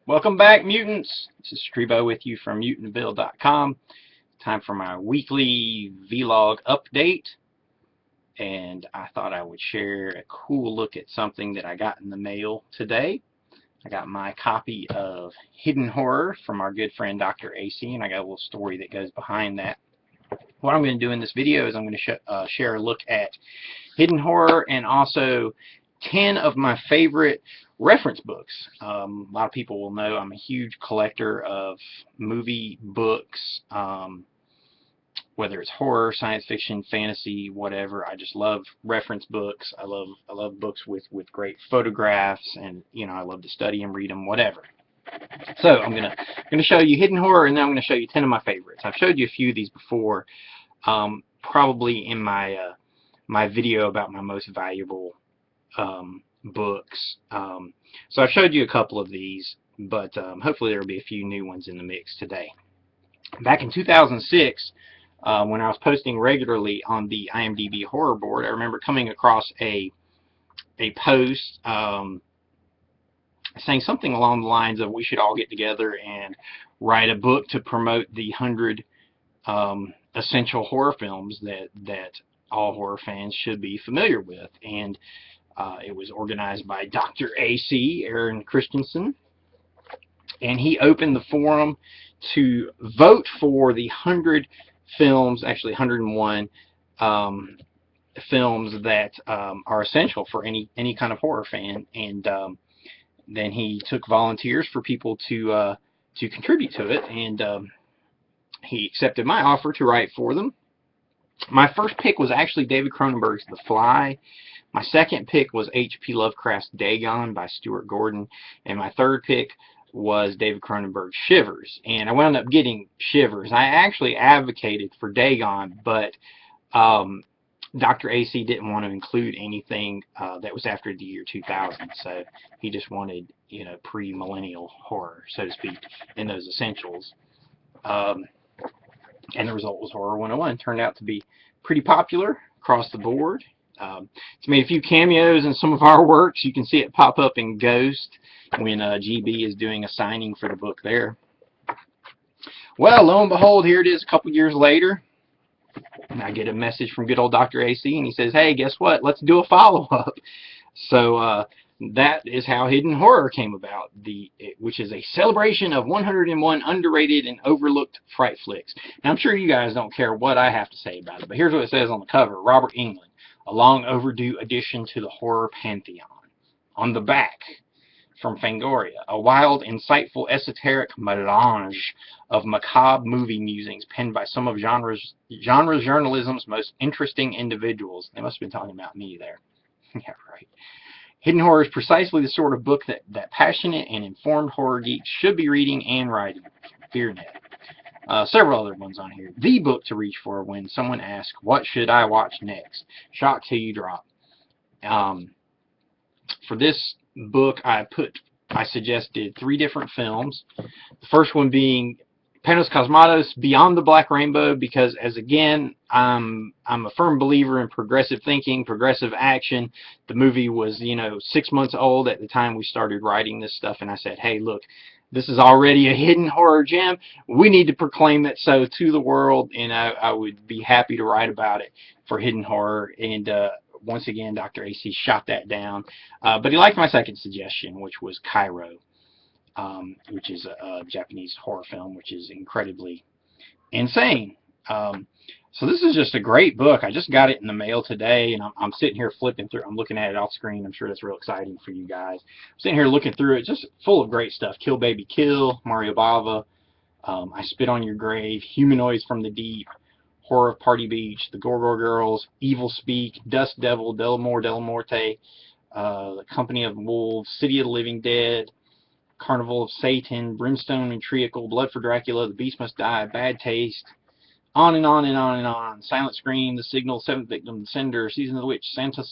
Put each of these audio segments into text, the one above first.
Welcome back, mutants. This is Streebo with you from mutantville.com. Time for my weekly vlog update, and I thought I would share a cool look at something that I got in the mail today. I got my copy of Hidden Horror from our good friend Dr. AC, and I got a little story that goes behind that. What I'm going to do in this video is I'm going to share a look at Hidden Horror and also 10 of my favorite reference books. A lot of people will know I'm a huge collector of movie books, whether it's horror, science fiction, fantasy, whatever. I just love reference books. I love books with great photographs, and I love to study them, read them, whatever. So I'm gonna show you Hidden Horror, and then I'm gonna show you 10 of my favorites. I've showed you a few of these before, probably in my my video about my most valuable books. So I've showed you a couple of these, but hopefully there will be a few new ones in the mix today. Back in 2006, when I was posting regularly on the IMDb horror board, I remember coming across a post saying something along the lines of we should all get together and write a book to promote the 100 essential horror films that all horror fans should be familiar with. And it was organized by Dr. AC, Aaron Christensen, and he opened the forum to vote for the 100 films, actually 101 films that are essential for any kind of horror fan. And then he took volunteers for people to contribute to it, and he accepted my offer to write for them. My first pick was actually David Cronenberg's The Fly. My second pick was H.P. Lovecraft's Dagon by Stuart Gordon, and my third pick was David Cronenberg's Shivers. And I wound up getting Shivers. I actually advocated for Dagon, but Dr. AC didn't want to include anything that was after the year 2000, so he just wanted, pre-millennial horror, so to speak, in those essentials. And the result was Horror 101. Turned out to be pretty popular across the board. It's made a few cameos in some of our works. You can see it pop up in Ghost when GB is doing a signing for the book there. Well, lo and behold, here it is a couple years later. And I get a message from good old Dr. AC, and he says, hey, guess what? Let's do a follow-up. So that is how Hidden Horror came about, which is a celebration of 101 underrated and overlooked fright flicks. Now, I'm sure you guys don't care what I have to say about it, but here's what it says on the cover. Robert Englund, a long overdue addition to the horror pantheon. On the back, from Fangoria, a wild, insightful, esoteric melange of macabre movie musings penned by some of genre journalism's most interesting individuals. They must have been talking about me there. Yeah, right. Hidden Horror is precisely the sort of book that passionate and informed horror geeks should be reading and writing. Fear net. Several other ones on here. The book to reach for when someone asks, what should I watch next? Shock till you drop. For this book, I suggested 3 different films. The first one being Panos Cosmatos' Beyond the Black Rainbow, because I'm a firm believer in progressive thinking, progressive action. The movie was, 6 months old at the time we started writing this stuff, and I said, hey, look, this is already a hidden horror gem. We need to proclaim it so to the world, and I would be happy to write about it for Hidden Horror. And once again, Dr. AC shot that down. But he liked my second suggestion, which was Cairo, which is a Japanese horror film, which is incredibly insane. So this is just a great book. I just got it in the mail today, and I'm sitting here flipping through. I'm looking at it off screen. I'm sure that's real exciting for you guys. I'm sitting here looking through it, just full of great stuff. Kill Baby Kill, Mario Bava, I Spit on Your Grave, Humanoids from the Deep, Horror of Party Beach, The Gorgor Girls, Evil Speak, Dust Devil, Delamore, Delamorte, The Company of Wolves, City of the Living Dead, Carnival of Satan, Brimstone and Treacle, Blood for Dracula, The Beast Must Die, Bad Taste, on and on and on and on. Silent Scream, The Signal, Seventh Victim, The Sender, Season of the Witch, Santa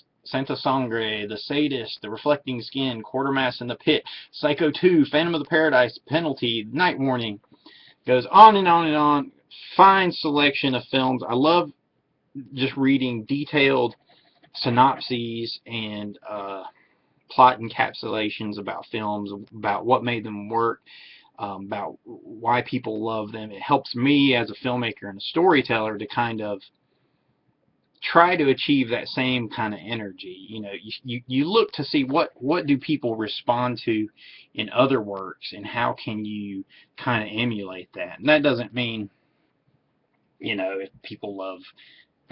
Sangre, The Sadist, The Reflecting Skin, Quartermass in the Pit, Psycho 2, Phantom of the Paradise, Penalty, Night Warning. Goes on and on and on. Fine selection of films. I love just reading detailed synopses and plot encapsulations about films, about what made them work, about why people love them. It helps me as a filmmaker and a storyteller to kind of try to achieve that same kind of energy. You know, you look to see what do people respond to in other works, and how can you kind of emulate that. And that doesn't mean, you know, if people love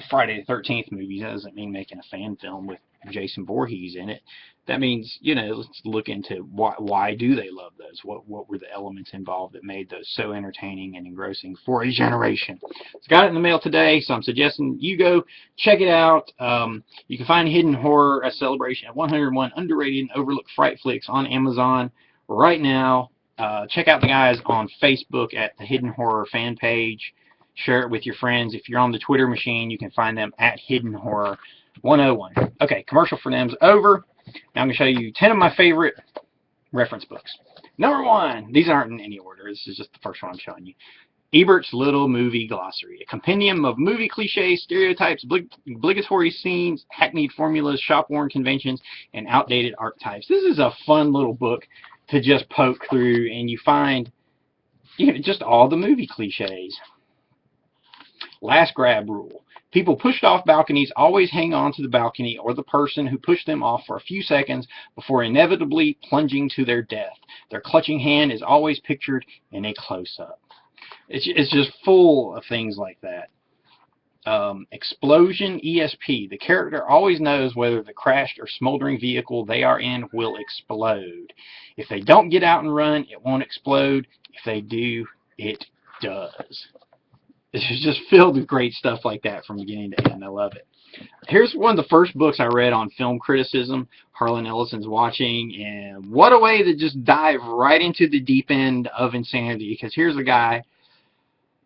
Friday the 13th movies, that doesn't mean making a fan film with Jason Voorhees in it. That means, you know, let's look into why do they love those? What were the elements involved that made those so entertaining and engrossing for a generation? It's got it in the mail today, so I'm suggesting you go check it out. You can find Hidden Horror, a celebration of 101 underrated and overlooked fright flicks on Amazon right now. Check out the guys on Facebook at the Hidden Horror fan page. Share it with your friends. If you're on the Twitter machine, you can find them at Hidden Horror 101. Okay, commercial for them's over. Now I'm going to show you 10 of my favorite reference books. Number 1, these aren't in any order. This is just the first one I'm showing you. Ebert's Little Movie Glossary, a compendium of movie cliches, stereotypes, obligatory scenes, hackneyed formulas, shop-worn conventions, and outdated archetypes. This is a fun little book to just poke through, and you find, you know, just all the movie cliches. Last grab rule. People pushed off balconies always hang on to the balcony or the person who pushed them off for a few seconds before inevitably plunging to their death. Their clutching hand is always pictured in a close-up. It's just full of things like that. Explosion ESP. The character always knows whether the crashed or smoldering vehicle they are in will explode. If they don't get out and run, it won't explode. If they do, it does. It's just filled with great stuff like that from beginning to end. I love it. Here's one of the first books I read on film criticism. Harlan Ellison's Watching, and what a way to just dive right into the deep end of insanity, because here's a guy,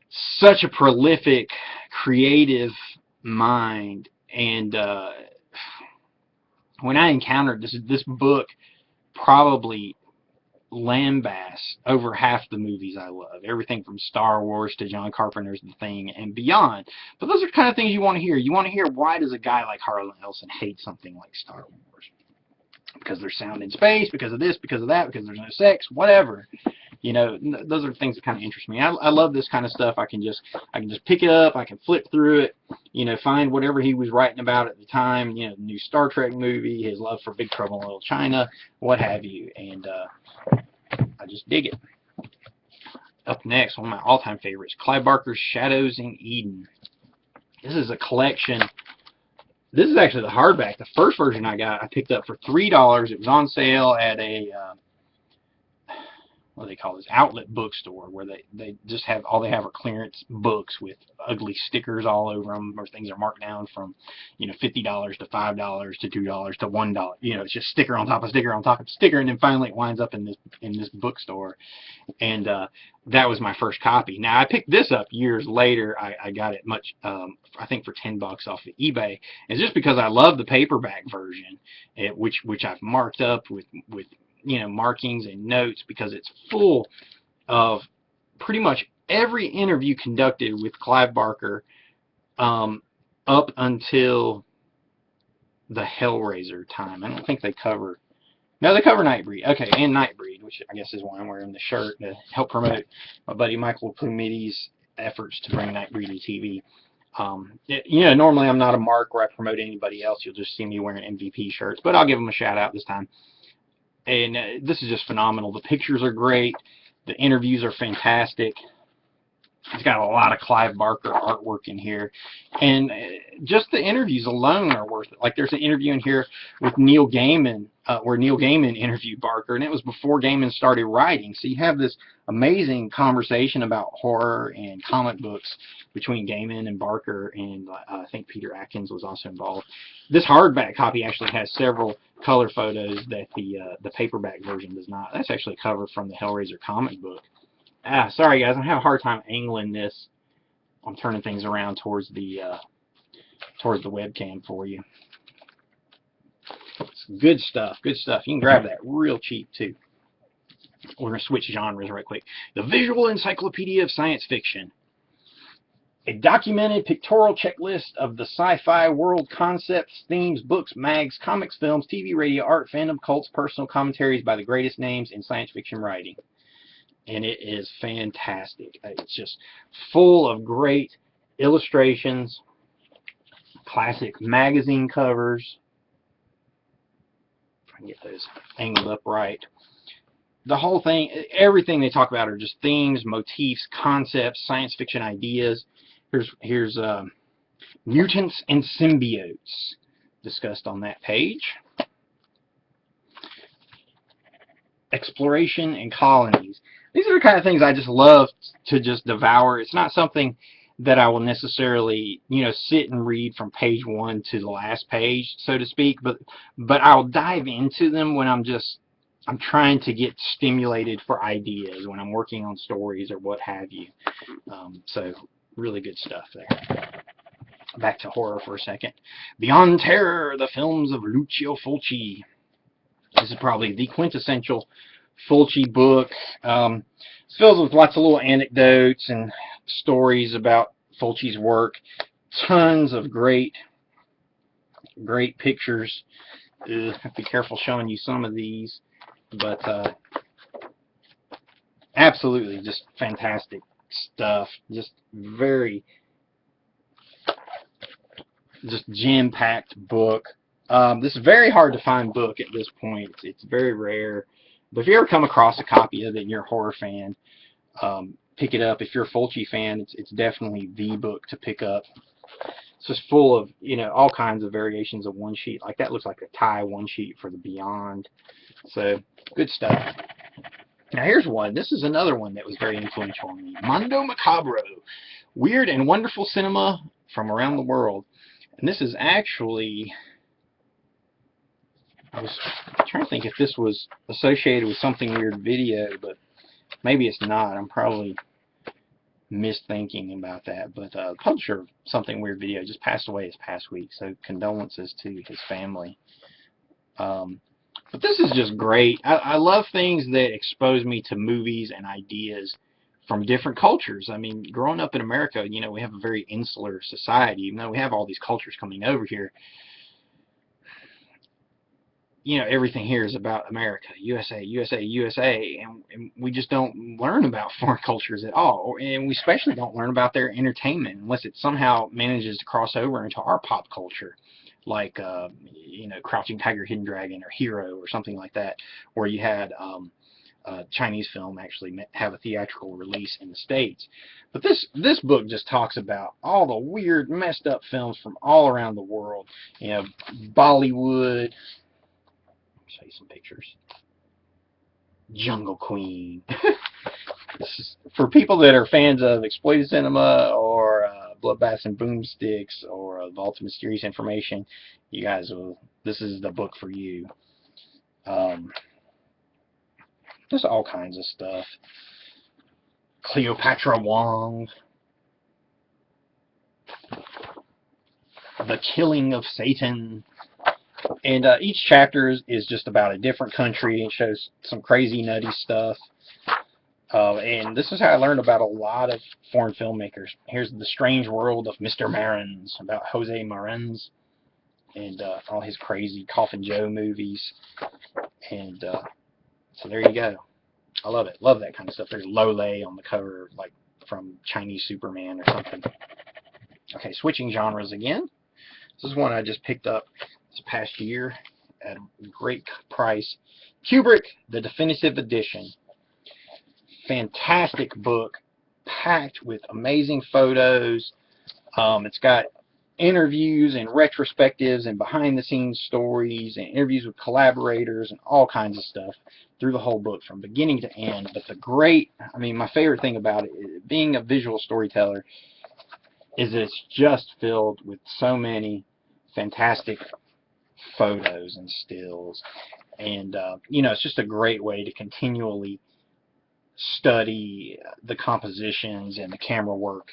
such a prolific, creative mind, and when I encountered this book probably lambasts over half the movies I love. Everything from Star Wars to John Carpenter's The Thing and beyond. But those are the kind of things you want to hear. You want to hear, why does a guy like Harlan Ellison hate something like Star Wars? Because there's sound in space, because of this, because of that, because there's no sex, whatever. You know, those are things that kind of interest me. I love this kind of stuff. I can just pick it up, I can flip through it, you know, find whatever he was writing about at the time, you know, the new Star Trek movie, his love for Big Trouble in Little China, what have you, and I just dig it. Up next, one of my all-time favorites, Clive Barker's Shadows in Eden. This is a collection. This is actually the hardback. The first version I picked up for $3. It was on sale at a what do they call this, outlet bookstore, where they just have, all they have are clearance books with ugly stickers all over them, or things are marked down from, you know, $50 to $5 to $2 to $1. You know, it's just sticker on top of sticker on top of sticker, and then finally it winds up in this bookstore. And that was my first copy. Now I picked this up years later. I got it I think for $10 off of eBay. And it's just because I love the paperback version, which I've marked up with you know, markings and notes, because it's full of pretty much every interview conducted with Clive Barker up until the Hellraiser time. I don't think they cover, no, they cover Nightbreed. Okay, and Nightbreed, which I guess is why I'm wearing the shirt, to help promote my buddy Michael Plumitti's efforts to bring Nightbreed to TV. You know, normally I'm not a mark where I promote anybody else. You'll just see me wearing MVP shirts, but I'll give them a shout out this time. And this is just phenomenal. The pictures are great. The interviews are fantastic. It's got a lot of Clive Barker artwork in here. And just the interviews alone are worth it. Like, there's an interview in here with Neil Gaiman, where Neil Gaiman interviewed Barker, and it was before Gaiman started writing. So you have this amazing conversation about horror and comic books between Gaiman and Barker, and I think Peter Atkins was also involved. This hardback copy actually has several color photos that the paperback version does not. That's actually a cover from the Hellraiser comic book. Sorry guys, I'm having a hard time angling this. I'm turning things around towards the webcam for you. It's good stuff, good stuff. You can grab that real cheap too. We're going to switch genres right quick. The Visual Encyclopedia of Science Fiction. A documented pictorial checklist of the sci-fi world concepts, themes, books, mags, comics, films, TV, radio, art, fandom, cults, personal commentaries by the greatest names in science fiction writing. And it is fantastic. It's just full of great illustrations, classic magazine covers. Try and get those angled up right. The whole thing, everything they talk about are just themes, motifs, concepts, science fiction ideas. Here's mutants and symbiotes discussed on that page. Exploration and colonies. These are the kind of things I just love to just devour. It's not something that I will necessarily, sit and read from page 1 to the last page, so to speak, but I'll dive into them when I'm trying to get stimulated for ideas, when I'm working on stories or what have you. So really good stuff there. Back to horror for a second. Beyond Terror, the films of Lucio Fulci. This is probably the quintessential Fulci book. It's filled with lots of little anecdotes and stories about Fulci's work. Tons of great pictures. Have to be careful showing you some of these, but absolutely just fantastic stuff. Just jam-packed book. This is a very hard to find book at this point. It's very rare. But if you ever come across a copy of it and you're a horror fan, pick it up. If you're a Fulci fan, it's definitely the book to pick up. It's just full of, all kinds of variations of one sheet. Like that looks like a tie one sheet for the Beyond. So, good stuff. Now here's one. This is another one that was very influential on me. Mondo Macabro. Weird and wonderful cinema from around the world. And this is actually... I was trying to think if this was associated with Something Weird Video, but maybe it's not. I'm probably misthinking about that. But the publisher of Something Weird Video just passed away this past week, so condolences to his family. But this is just great. I love things that expose me to movies and ideas from different cultures. I mean, growing up in America, we have a very insular society, even though we have all these cultures coming over here. Everything here is about America, USA, USA, USA, and we just don't learn about foreign cultures at all, and we especially don't learn about their entertainment unless it somehow manages to cross over into our pop culture, like, Crouching Tiger, Hidden Dragon, or Hero, or something like that, where you had a Chinese film actually have a theatrical release in the States. But this book just talks about all the weird, messed up films from all around the world, Bollywood. Show you some pictures. Jungle Queen. This is for people that are fans of exploited cinema or Bloodbaths and Boomsticks or Vault of Mysterious Information. You guys will. This is the book for you. There's all kinds of stuff. Cleopatra Wong. The Killing of Satan. And each chapter is just about a different country. It shows some crazy, nutty stuff. And this is how I learned about a lot of foreign filmmakers. Here's The Strange World of Mr. Marins, about Jose Marins and all his crazy Coffin Joe movies. And so there you go. I love it. Love that kind of stuff. There's Lole on the cover, like from Chinese Superman or something. Okay, switching genres again. This is one I just picked up this past year at a great price. Kubrick, the Definitive Edition. Fantastic book, packed with amazing photos. It's got interviews and retrospectives and behind-the-scenes stories and interviews with collaborators and all kinds of stuff through the whole book from beginning to end. But my favorite thing about it, being a visual storyteller, is that it's just filled with so many fantastic photos and stills. And, it's just a great way to continually study the compositions and the camera work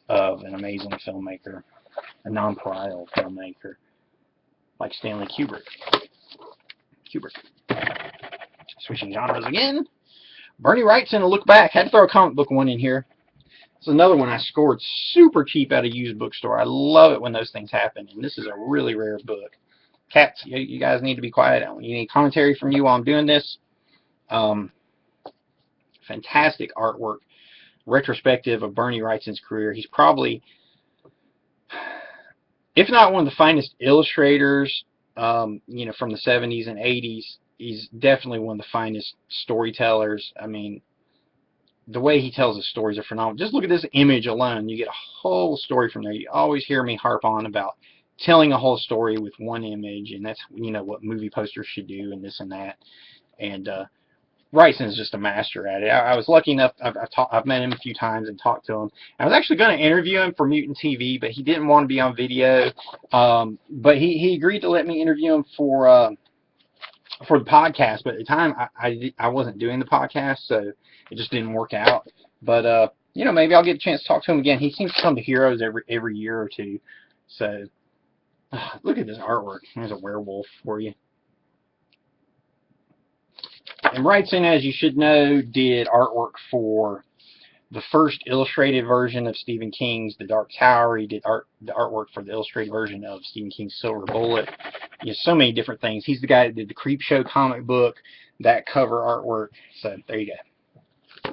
of an amazing filmmaker, a non-pariah filmmaker like Stanley Kubrick. Switching genres again. Bernie Wrightson, A Look Back. Had to throw a comic book one in here. It's another one I scored super cheap at a used bookstore. I love it when those things happen, and this is a really rare book. Cats, you guys need to be quiet. You need commentary from you while I'm doing this. Fantastic artwork. Retrospective of Bernie Wrightson's career. He's probably, if not one of the finest illustrators, you know, from the 70s and 80s, he's definitely one of the finest storytellers. I mean, the way he tells his stories are phenomenal. Just look at this image alone. You get a whole story from there. You always hear me harp on about telling a whole story with one image, and that's, you know, what movie posters should do, and this and that. And Wrightson is just a master at it. I was lucky enough, I've met him a few times and talked to him. I was actually going to interview him for Mutant TV, but he didn't want to be on video. But he agreed to let me interview him for the podcast. But at the time, I wasn't doing the podcast, so it just didn't work out. But you know, maybe I'll get a chance to talk to him again. He seems to come to Heroes every year or two. So look at this artwork. There's a werewolf for you. And Wrightson, as you should know, did artwork for the first illustrated version of Stephen King's The Dark Tower. He did the artwork for the illustrated version of Stephen King's Silver Bullet. He has so many different things. He's the guy that did the Creepshow comic book, that cover artwork. So there you go.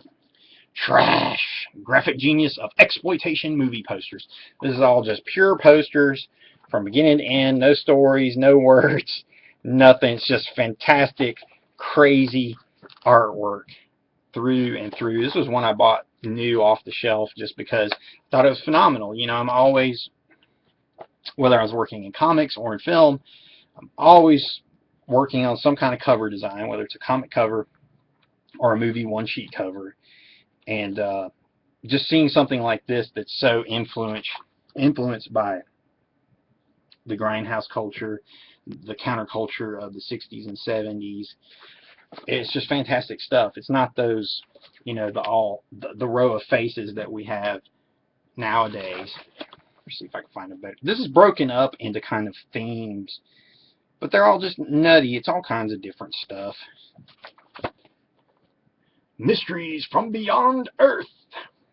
Trash. Graphic genius of exploitation movie posters. This is all just pure posters from beginning to end. No stories, no words, nothing. It's just fantastic, crazy artwork through and through. This was one I bought new off the shelf just because I thought it was phenomenal. You know, I'm always, whether I was working in comics or in film, I'm always working on some kind of cover design, whether it's a comic cover or a movie one-sheet cover. And just seeing something like this that's so influenced by the grindhouse culture, the counterculture of the 60s and 70s. It's just fantastic stuff. It's not those, you know, the row of faces that we have nowadays. Let's see if I can find a better. This is broken up into kind of themes, but they're all just nutty. It's all kinds of different stuff. Mysteries from Beyond Earth.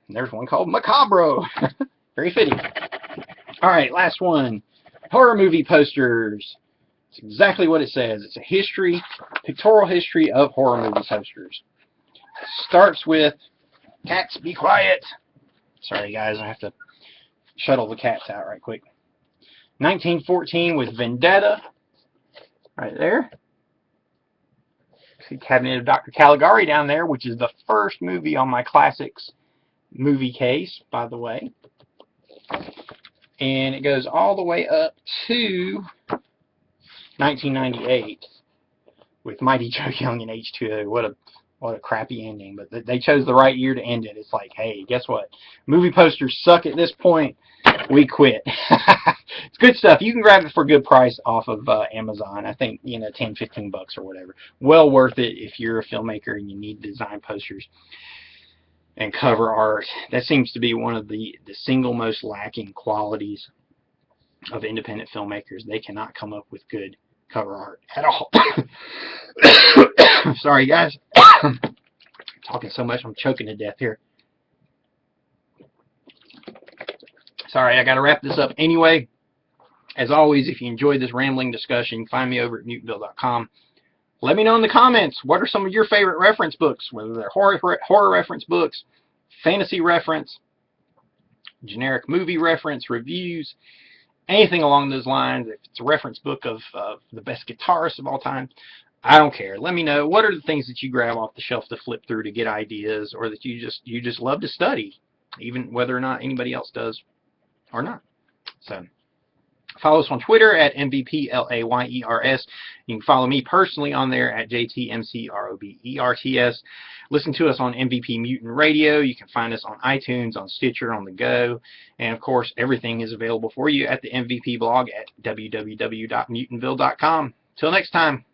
And there's one called Macabro. Very fitting. All right, last one. Horror movie posters. It's exactly what it says. It's a history, pictorial history of horror movie posters. It starts with, cats, be quiet. Sorry, guys, I have to shuttle the cats out right quick. 1914 with Vendetta. Right there. See Cabinet of Dr. Caligari down there, which is the first movie on my classics movie case, by the way. And it goes all the way up to 1998 with Mighty Joe Young and H2O. What a crappy ending, but they chose the right year to end it. It's like, hey, guess what? Movie posters suck at this point. We quit. It's good stuff. You can grab it for a good price off of Amazon. I think, you know, 10, 15 bucks or whatever. Well worth it if you're a filmmaker and you need design posters and cover art. That seems to be one of the single most lacking qualities of independent filmmakers. They cannot come up with good cover art at all. Sorry, guys. I'm talking so much I'm choking to death here. Sorry, I got to wrap this up anyway. As always, if you enjoyed this rambling discussion, find me over at mutantbill.com. Let me know in the comments, what are some of your favorite reference books, whether they're horror reference books, fantasy reference, generic movie reference, reviews, anything along those lines. If it's a reference book of the best guitarist of all time, I don't care. Let me know, what are the things that you grab off the shelf to flip through to get ideas, or that you just love to study, even whether or not anybody else does or not. So follow us on Twitter at MVPLAYERS. You can follow me personally on there at JTMCROBERTS. Listen to us on MVP Mutant Radio. You can find us on iTunes, on Stitcher, on the go. And, of course, everything is available for you at the MVP blog at www.mutantville.com. Till next time.